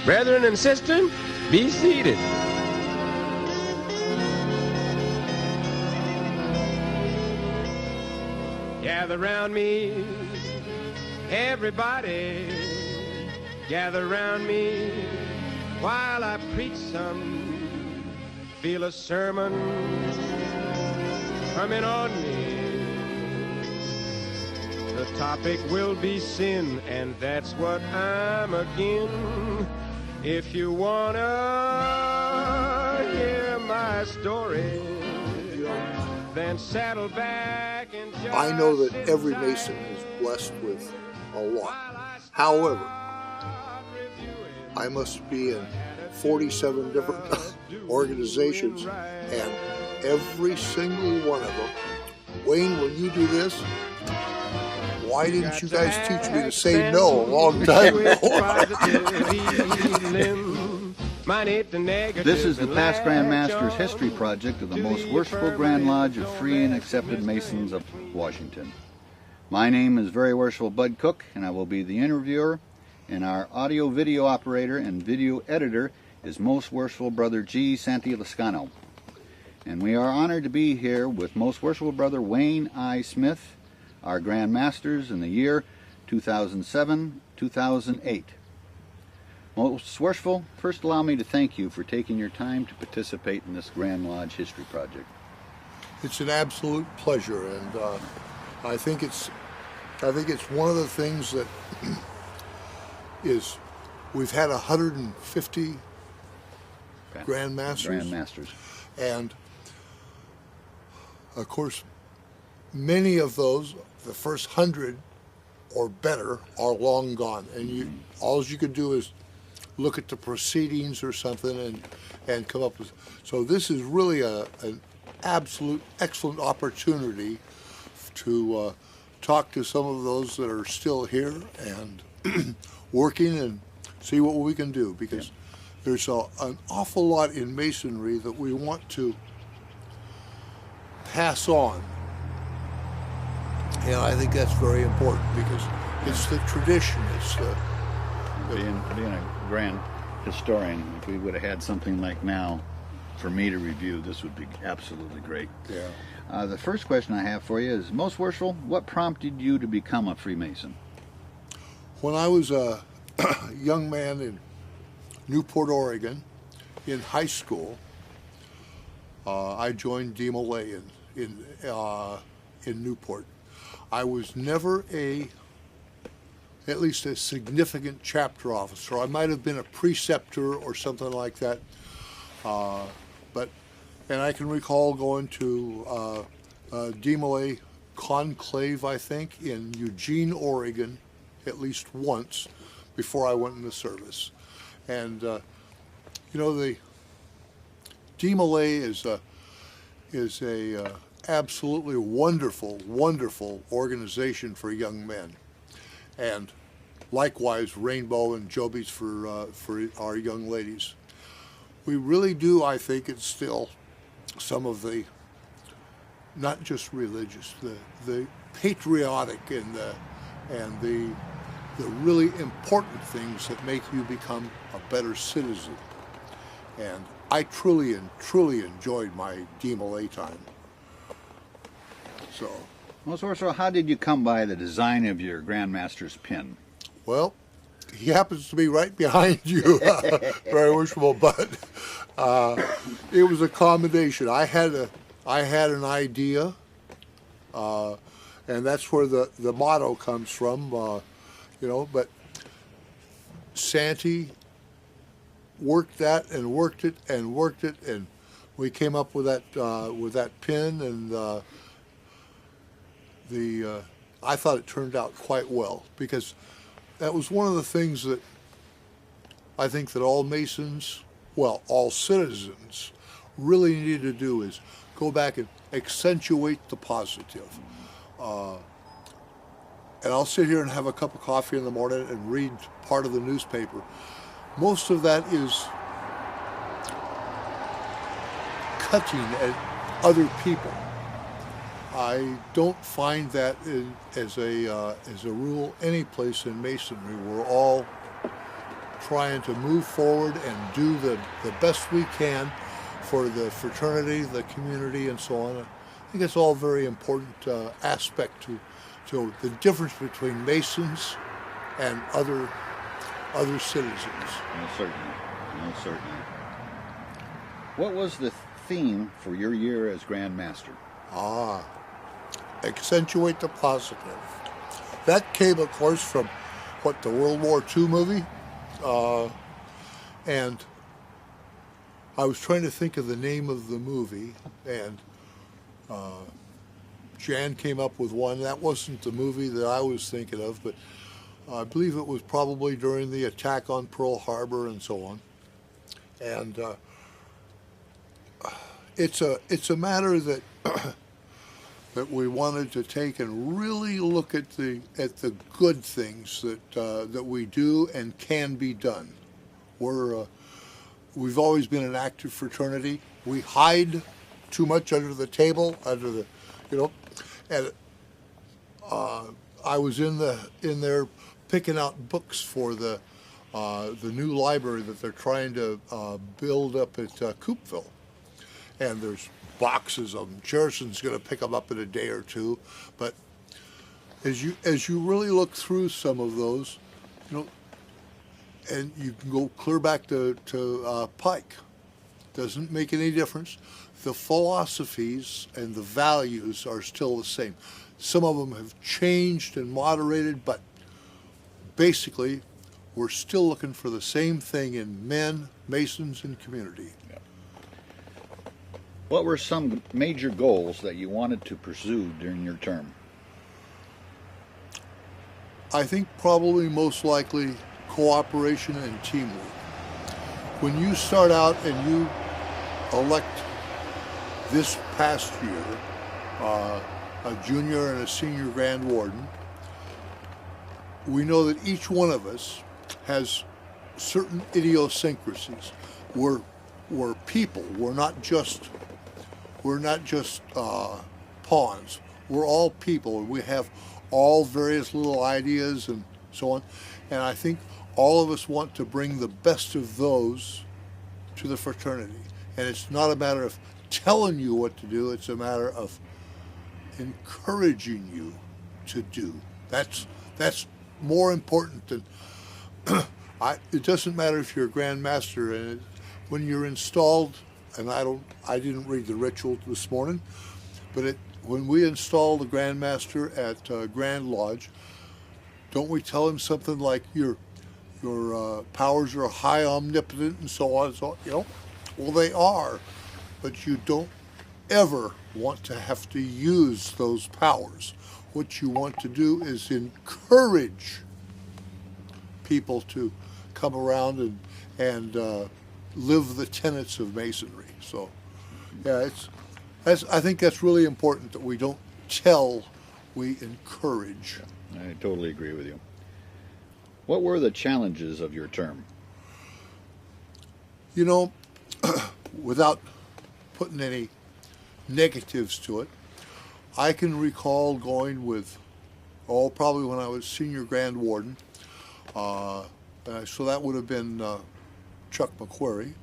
Brethren and sisters, be seated. Gather round me, everybody. Gather round me while I preach some. Feel a sermon coming on me. The topic will be sin, and that's what I'm again. If you wanna hear my story, then saddle back and just I know that every Mason is blessed with a lot. However, I must be in 47 different organizations, and every single one of them, Wayne, when you do this, why didn't you guys teach me to say no a long time ago? This is the Past Grand Masters History Project of the Most Worshipful Grand Lodge of Free and Accepted Masons of Washington. My name is Very Worshipful Bud Cook, and I will be the interviewer, and our audio-video operator and video editor is Most Worshipful Brother G. Santilascano. And we are honored to be here with Most Worshipful Brother Wayne I. Smith, our Grand Masters in the year 2007-2008. Most Worshipful, first allow me to thank you for taking your time to participate in this Grand Lodge History Project. It's an absolute pleasure, and I think it's one of the things that is, we've had 150 Grand Masters, and of course many of those, the first 100 or better, are long gone, and all you can do is look at the proceedings or something and come up with. So this is really an absolute excellent opportunity to talk to some of those that are still here and working and see what we can do, because there's an awful lot in Masonry that we want to pass on. And I think that's very important, because it's the tradition. It's being a grand historian, if we would have had something like now for me to review, this would be absolutely great. Yeah. The first question I have for you is, Most Worshipful, what prompted you to become a Freemason? When I was a young man in Newport, Oregon, in high school, I joined DeMolay in Newport. I was never at least a significant chapter officer. I might have been a preceptor or something like that. And I can recall going to DeMolay conclave, I think, in Eugene, Oregon, at least once before I went into service. And the DeMolay is a absolutely wonderful, wonderful organization for young men, and likewise Rainbow and Joby's for our young ladies. We really do, I think, instill some of the, not just religious, the patriotic and the really important things that make you become a better citizen. And I truly enjoyed my DeMolay time. So, Most Worshipful, how did you come by the design of your Grand Master's pin? Well, he happens to be right behind you, Very Worshipful, but it was a combination. I had an idea, and that's where the motto comes from, but Santy worked that and worked it, and we came up with that pin, and I thought it turned out quite well, because that was one of the things that I think that all Masons, well, all citizens, really need to do, is go back and accentuate the positive. And I'll sit here and have a cup of coffee in the morning and read part of the newspaper. Most of that is cutting at other people. I don't find that as a rule any place in Masonry. We're all trying to move forward and do the best we can for the fraternity, the community, and so on. I think it's all very important aspect to the difference between Masons and other citizens. Most certainly. Most certainly. What was the theme for your year as Grand Master? Accentuate the positive. That came, of course, from the World War II movie, and I was trying to think of the name of the movie, and Jan came up with one. That wasn't the movie that I was thinking of, but I believe it was probably during the attack on Pearl Harbor and so on. And it's a matter that that we wanted to take and really look at the good things that we do and can be done. We've always been an active fraternity. We hide too much under the table, and I was in there picking out books for the new library that they're trying to build up at Coopville, and there's boxes of them. Cherison's going to pick them up in a day or two, but as you really look through some of those, and you can go clear back to Pike. Doesn't make any difference. The philosophies and the values are still the same. Some of them have changed and moderated, but basically, we're still looking for the same thing in men, Masons, and community. Yeah. What were some major goals that you wanted to pursue during your term? I think probably most likely cooperation and teamwork. When you start out and you elect this past year a junior and a senior Grand Warden, we know that each one of us has certain idiosyncrasies. We're people. We're not just pawns. We're all people, and we have all various little ideas and so on. And I think all of us want to bring the best of those to the fraternity. And it's not a matter of telling you what to do. It's a matter of encouraging you to do. That's more important than it doesn't matter if you're a Grand Master, and when you're installed, and I didn't read the ritual this morning, but when we install the Grand Master at Grand Lodge, don't we tell him something like your powers are high, omnipotent, and so on and so on? Well, they are, but you don't ever want to have to use those powers. What you want to do is encourage people to come around and live the tenets of Masonry. So, yeah, I think that's really important that we don't tell, we encourage. I totally agree with you. What were the challenges of your term? Without putting any negatives to it, I can recall going with, probably when I was senior Grand Warden, so that would have been Chuck McQuarrie.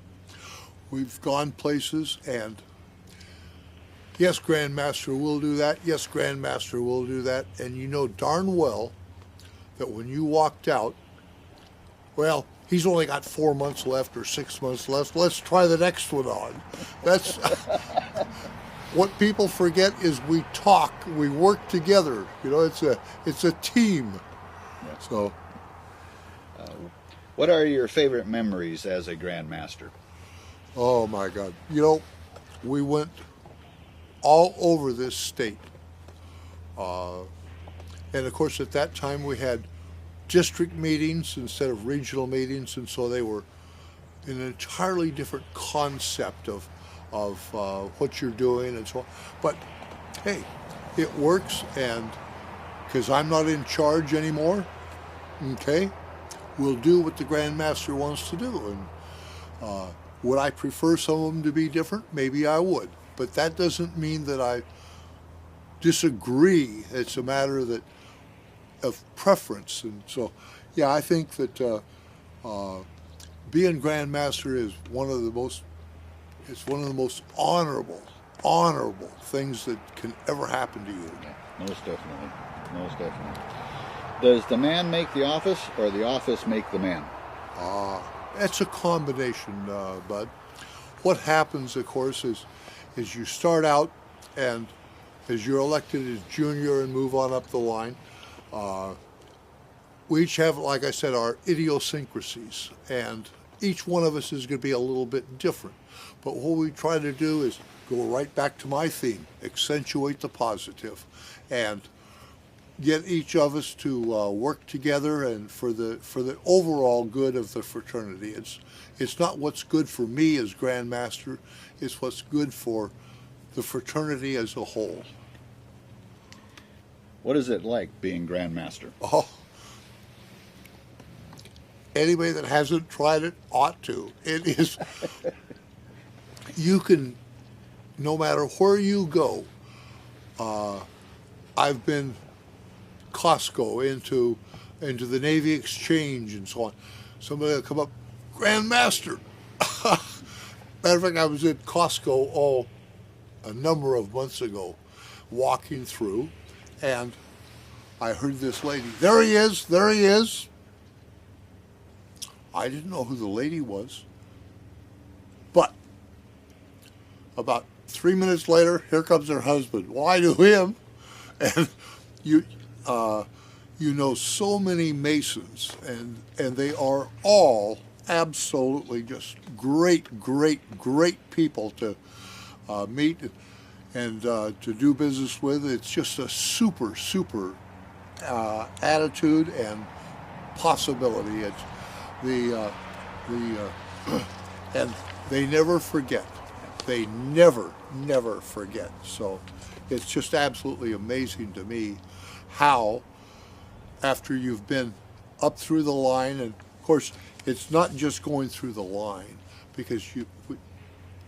We've gone places, and yes, Grand Master will do that. Yes, Grand Master will do that. And you know darn well that when you walked out, well, he's only got 4 months left or 6 months left. Let's try the next one on. That's what people forget is we talk, we work together. It's a team. Yeah. So, what are your favorite memories as a Grand Master? oh my God, we went all over this state, and of course at that time we had district meetings instead of regional meetings, and so they were an entirely different concept of what you're doing and so on. But hey, it works, and because I'm not in charge anymore, okay, we'll do what the Grand Master wants to do. And would I prefer some of them to be different? Maybe I would, but that doesn't mean that I disagree. It's a matter of preference. And so, yeah, I think that being Grand Master is one of the most, it's one of the most honorable things that can ever happen to you. Yeah, most definitely. Most definitely. Does the man make the office, or the office make the man? It's a combination, Bud. What happens, of course, is you start out, and as you're elected as junior and move on up the line, we each have, like I said, our idiosyncrasies, and each one of us is going to be a little bit different. But what we try to do is go right back to my theme, accentuate the positive, and get each of us to work together and for the overall good of the fraternity. It's not what's good for me as Grand Master, it's what's good for the fraternity as a whole. What is it like being Grand Master? Oh, anybody that hasn't tried it ought to. It is, you can, no matter where you go, I've been Costco, into the Navy Exchange and so on. Somebody will come up, Grand Master. Matter of fact, I was at Costco a number of months ago, walking through, and I heard this lady, there he is, there he is. I didn't know who the lady was, but about 3 minutes later, here comes her husband. Well, I knew him, and you know so many Masons, and they are all absolutely just great people to meet and to do business with. It's just a super attitude and possibility. It's and they never forget. They never forget. So it's just absolutely amazing to me how, after you've been up through the line, and of course it's not just going through the line, because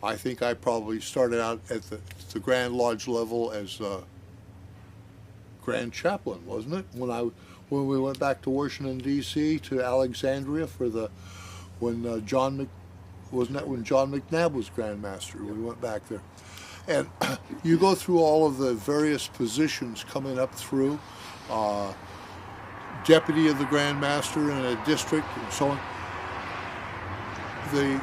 I think I probably started out at the Grand Lodge level as Grand Chaplain, wasn't it? When we went back to Washington D.C. to Alexandria when John McNabb was Grand Master. We went back there, and you go through all of the various positions coming up through. Deputy of the Grand Master in a district and so on. The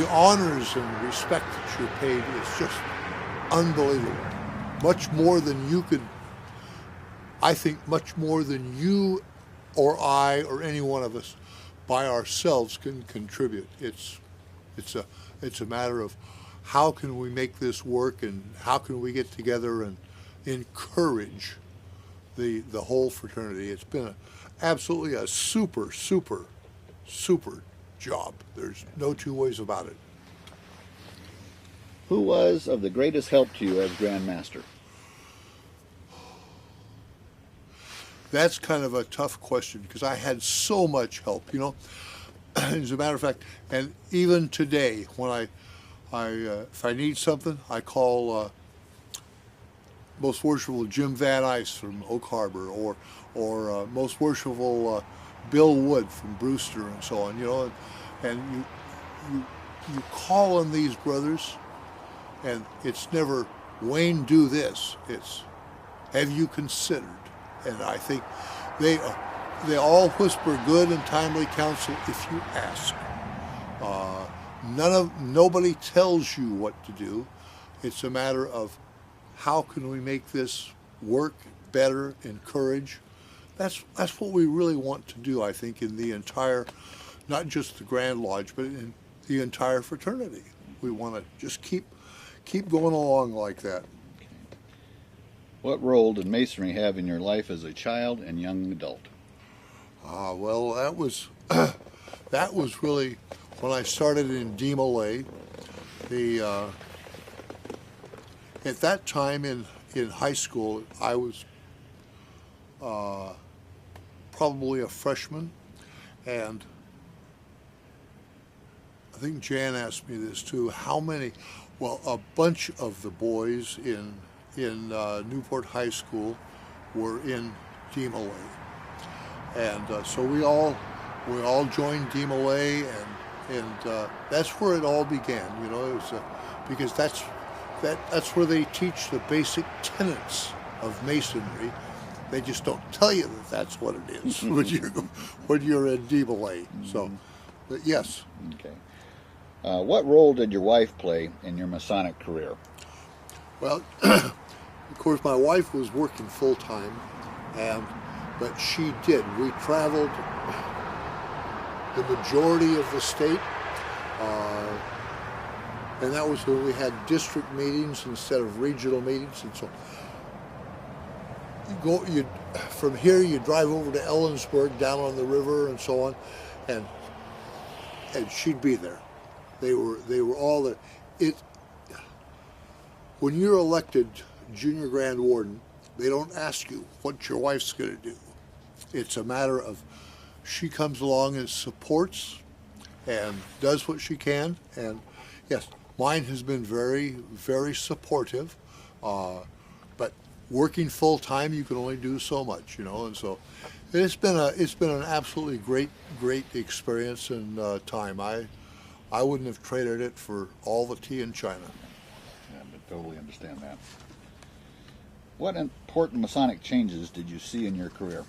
honors and respect that you're paid is just unbelievable. Much more than you could, I think, much more than you or I or any one of us by ourselves can contribute. It's a matter of how can we make this work, and how can we get together and encourage the whole fraternity. It's been absolutely a super job. There's no two ways about it. Who was of the greatest help to you as Grand Master? That's kind of a tough question, because I had so much help, you know. As a matter of fact, and even today, when if I need something, I call Most Worshipful Jim Van Ice from Oak Harbor, or Most Worshipful Bill Wood from Brewster, and so on. You know, and you call on these brothers, and it's never, Wayne, do this. It's, have you considered? And I think they all whisper good and timely counsel if you ask. Nobody tells you what to do. It's a matter of how can we make this work better, encourage. That's what we really want to do, I think, in the entire, not just the Grand Lodge, but in the entire fraternity. We want to just keep going along like that. What role did Masonry have in your life as a child and young adult? Well, that was really when I started in DeMolay. At that time in high school, I was probably a freshman, and I think Jan asked me this too. How many? Well, a bunch of the boys in Newport High School were in DeMolay, and so we all joined DeMolay, and and that's where it all began. You know, it was because that's where they teach the basic tenets of Masonry. They just don't tell you that that's what it is when you're in DBA. So, but yes. Okay. What role did your wife play in your Masonic career? Well, of course, my wife was working full time, but she did. We traveled the majority of the state, and that was when we had district meetings instead of regional meetings, and so from here you drive over to Ellensburg down on the river and so on, and she'd be there. They were all there. When you're elected junior grand warden, they don't ask you what your wife's going to do. It's a matter of she comes along and supports and does what she can. And yes, mine has been very, very supportive. But working full time, you can only do so much, you know. And so it's been an absolutely great experience and time. I wouldn't have traded it for all the tea in China. Yeah, I totally understand that. What important Masonic changes did you see in your career?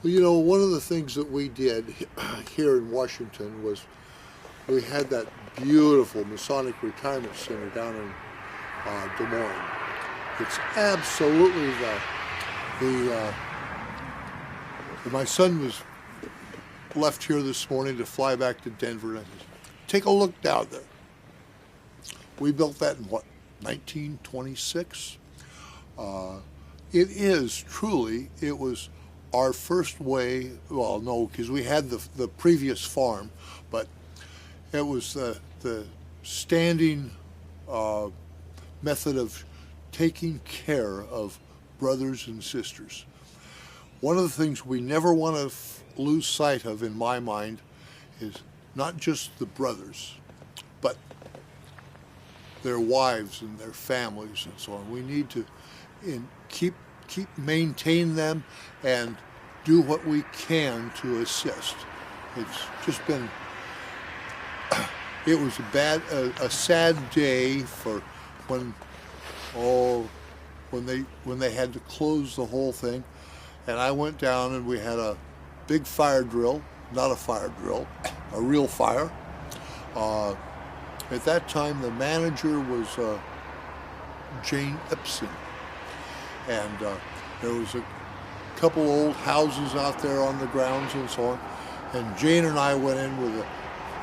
Well, you know, one of the things that we did here in Washington was we had that beautiful Masonic Retirement Center down in Des Moines. It's absolutely my son was left here this morning to fly back to Denver, and I said, take a look down there. We built that in what, 1926? It is truly, it was our first way, well, no, because we had the previous farm, but it was the standing method of taking care of brothers and sisters. One of the things we never want to lose sight of, in my mind, is not just the brothers, but their wives and their families and so on. We need to keep maintain them and do what we can to assist. It's just been, it was a sad day for when they had to close the whole thing. And I went down and we had a big fire drill, not a fire drill, a real fire. At that time, the manager was Jane Epson. And there was a couple old houses out there on the grounds and so on. And Jane and I went in with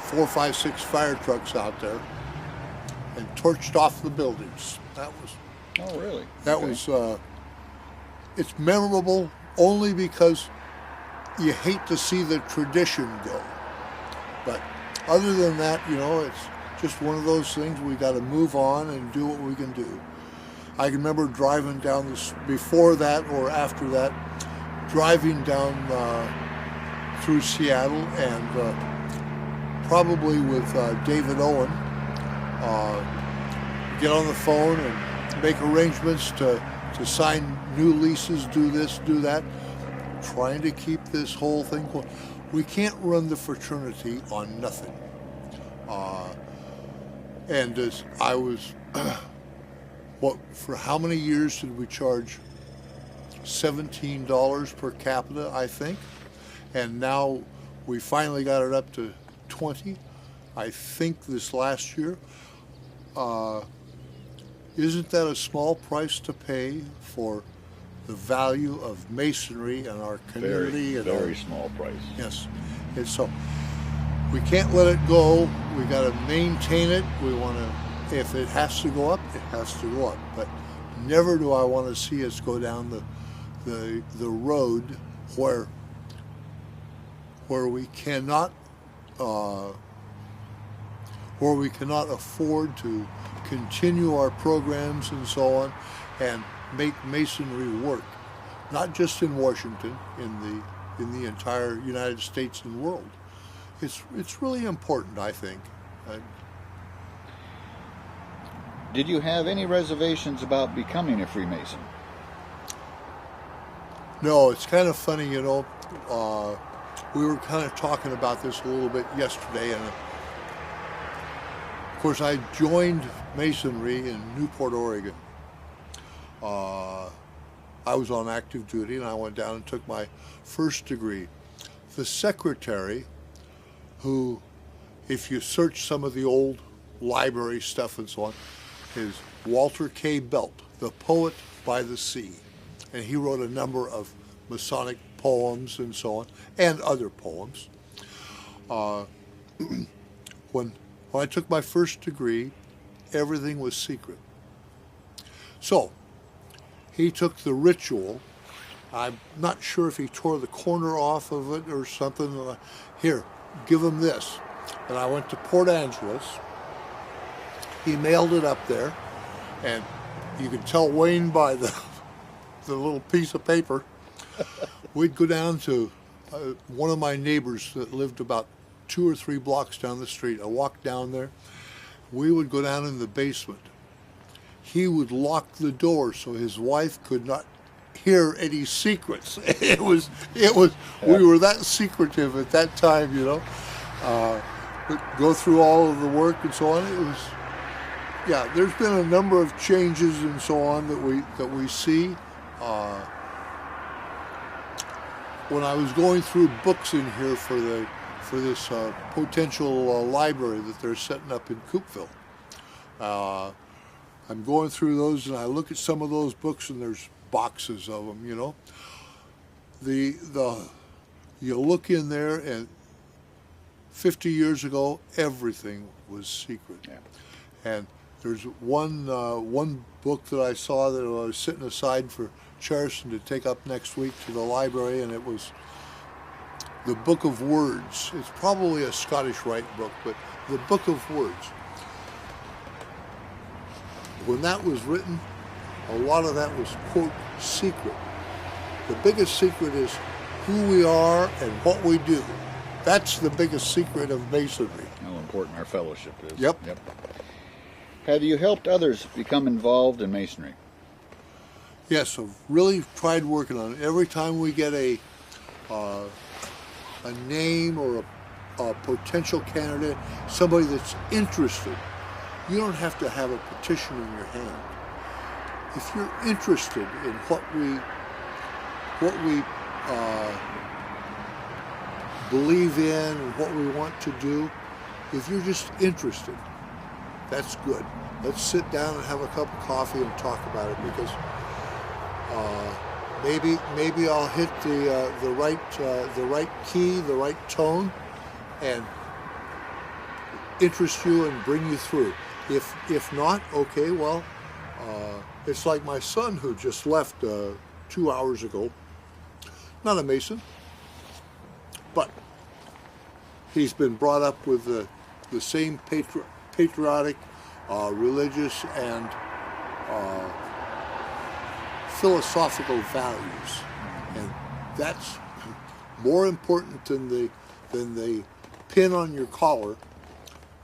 4, 5, 6 fire trucks out there and torched off the buildings. That was... Oh, really? That was... it's memorable only because you hate to see the tradition go. But other than that, you know, it's just one of those things. We got to move on and do what we can do. I can remember driving down this, before that or after that, driving down through Seattle and probably with David Owen, get on the phone and make arrangements to sign new leases, do this, do that, trying to keep this whole thing going. We can't run the fraternity on nothing. And as I was, for how many years did we charge? $17 per capita, I think. And now we finally got it up to 20, I think, this last year. Isn't that a small price to pay for the value of Masonry and our community? Very small price. Yes. And so we can't let it go. We got to maintain it. We want to, if it has to go up, it has to go up. But never do I want to see us go down the road where we cannot afford to continue our programs and so on, and make Masonry work, not just in Washington, in the entire United States and world. It's really important, I think. Did you have any reservations about becoming a Freemason? No, it's kind of funny, you know. we were kind of talking about this a little bit yesterday, and of course I joined Masonry in Newport, Oregon. I was on active duty, and I went down and took my first degree. The secretary, who, if you search some of the old library stuff and so on, is Walter K. Belt, the poet by the sea. And he wrote a number of Masonic poems and so on, and other poems. When I took my first degree, everything was secret. So, he took the ritual. I'm not sure if he tore the corner off of it or something. Here, give him this. And I went to Port Angeles. He mailed it up there, and you could tell Wayne by the little piece of paper. We'd go down to one of my neighbors that lived about 2 or 3 blocks down the street. I walked down there. We would go down in the basement. He would lock the door so his wife could not hear any secrets. It was we were that secretive at that time, you know. We'd go through all of the work and so on. It was, yeah, there's been a number of changes and so on that we see. When I was going through books in here for this potential library that they're setting up in Coopville, I'm going through those, and I look at some of those books, and there's boxes of them, you know. You look in there, and 50 years ago, everything was secret. Yeah. And there's one book that I saw that I was sitting aside for Charleston to take up next week to the library, and it was the Book of Words. It's probably a Scottish Rite book, but the Book of Words. When that was written, a lot of that was, quote, secret. The biggest secret is who we are and what we do. That's the biggest secret of Masonry. How important our fellowship is. Yep. Have you helped others become involved in Masonry? Yes, I've really tried working on it. Every time we get a name or a potential candidate, somebody that's interested, you don't have to have a petition in your hand. If you're interested in what we believe in and what we want to do, if you're just interested, that's good. Let's sit down and have a cup of coffee and talk about it, because maybe I'll hit the right key, the right tone, and interest you and bring you through. If not, okay, well, it's like my son who just left 2 hours ago. Not a Mason, but he's been brought up with the same patriotic, religious, and philosophical values, and that's more important than the pin on your collar.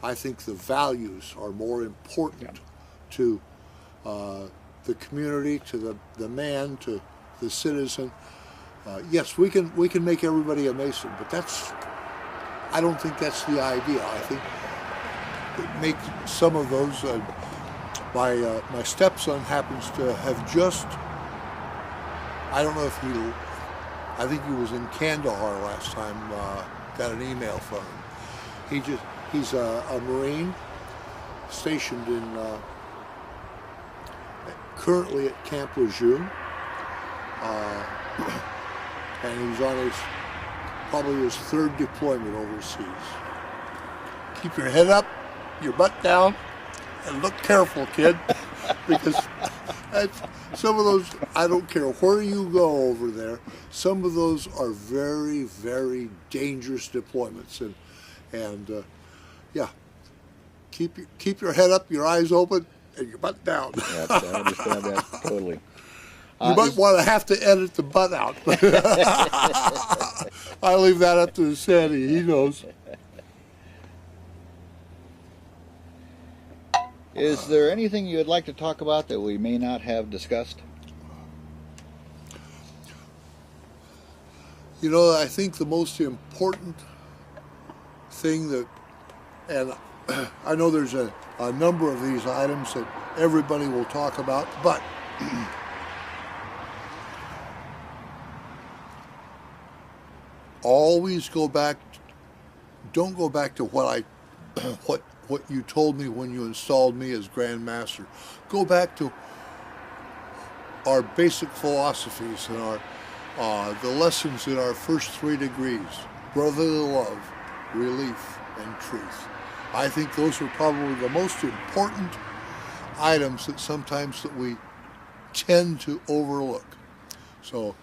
I think the values are more important to the community, to the man, to the citizen. Yes, we can make everybody a Mason, but I don't think that's the idea. I think make some of those. My stepson happens to have just, I don't know if I think he was in Kandahar last time, got an email from him. He's a Marine stationed currently at Camp Lejeune, and he's on probably his 3rd deployment overseas. Keep your head up, your butt down, and look careful, kid, because some of those, I don't care where you go over there, some of those are very, very dangerous deployments, and yeah, keep your head up, your eyes open, and your butt down. Yeah, I understand that totally. You might want to have to edit the butt out. I leave that up to Sandy. He knows. Is there anything you would like to talk about that we may not have discussed? You know, I think the most important thing that, and I know there's a number of these items that everybody will talk about, but always go back, don't go back to what you told me when you installed me as Grand Master. Go back to our basic philosophies and the lessons in our first 3 degrees: brotherly love, relief, and truth. I think those are probably the most important items that sometimes that we tend to overlook. So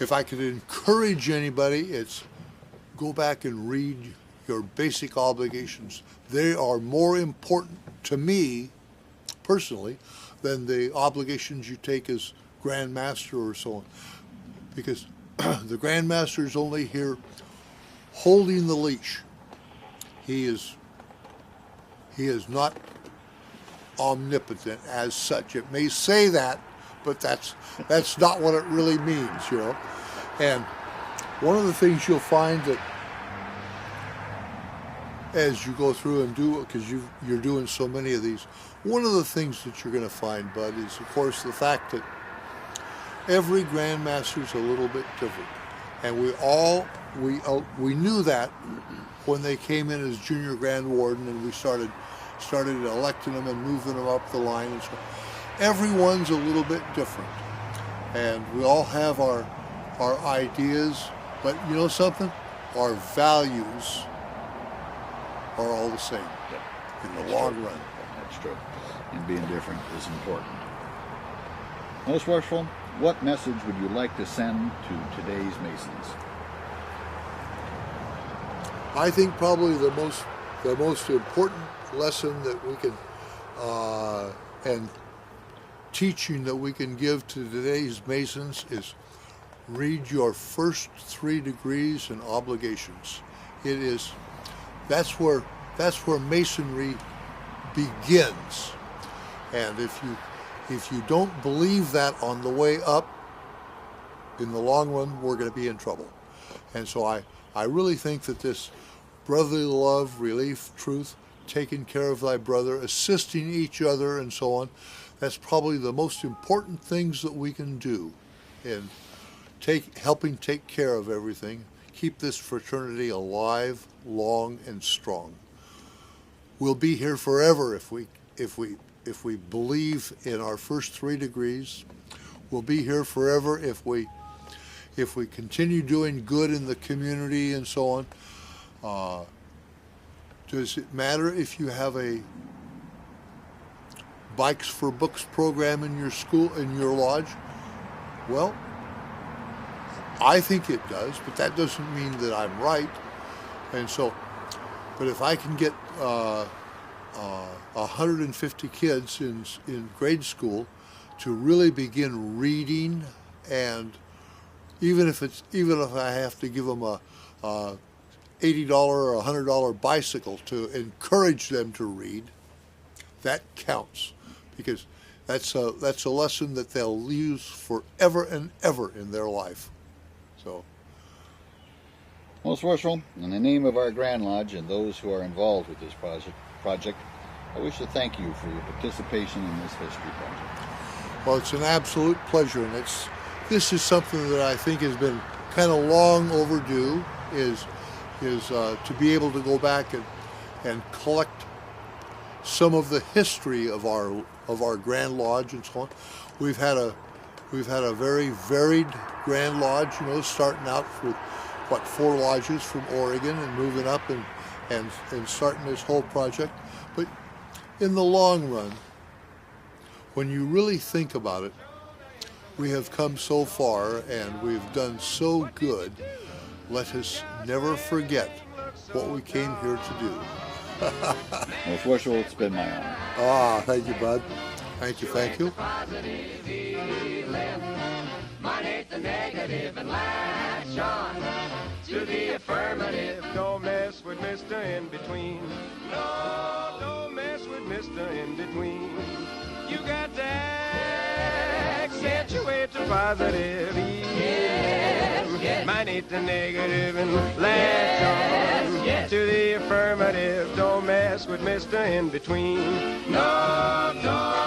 if I could encourage anybody, it's go back and read your basic obligations. They are more important to me personally than the obligations you take as Grand Master or so on, because the Grand Master is only here holding the leash. He is not omnipotent as such. It may say that, but that's not what it really means, you know. And one of the things you'll find that as you go through and do, because you're doing so many of these, one of the things that you're going to find, Bud, is of course the fact that every Grand Master is a little bit different, and we knew that when they came in as Junior Grand Warden, and we started electing them and moving them up the line, and so everyone's a little bit different, and we all have our ideas, but you know something? Our values are all the same in the long run. That's true. And being different is important. Most Worshipful, what message would you like to send to today's Masons? I think probably the most important lesson that we can and teaching that we can give to today's Masons is read your first 3 degrees and obligations. That's where Masonry begins. And if you don't believe that on the way up, in the long run, we're going to be in trouble. And so I really think that this brotherly love, relief, truth, taking care of thy brother, assisting each other, and so on, that's probably the most important things that we can do in helping take care of everything, keep this fraternity alive, long, and strong. We'll be here forever if we believe in our first 3 degrees. We'll be here forever if we continue doing good in the community and so on. Does it matter if you have a Bikes for Books program in your school, in your lodge? Well, I think it does, but that doesn't mean that I'm right. And so, but if I can get 150 kids in grade school to really begin reading, and even if I have to give them a $80 or $100 bicycle to encourage them to read, that counts, because that's a lesson that they'll use forever and ever in their life. So, Most Worshipful, in the name of our Grand Lodge and those who are involved with this project, I wish to thank you for your participation in this history project. Well, it's an absolute pleasure, and this is something that I think has been kind of long overdue, is to be able to go back and collect some of the history of our Grand Lodge and so on. We've had a very varied Grand Lodge, you know, starting out with 4 lodges from Oregon and moving up and starting this whole project. But in the long run, when you really think about it, we have come so far and we've done so good. Let us never forget what we came here to do. Most Worshipful, it's been my honor. Ah, thank you, Bud. Thank you, thank you. The negative and latch on to the affirmative. Don't mess with Mr. In Between. No, don't mess with Mr. In Between. You got to accentuate the positive. Yes, yes. Eliminate the negative and latch on to the affirmative. Don't mess with Mr. In Between. No, don't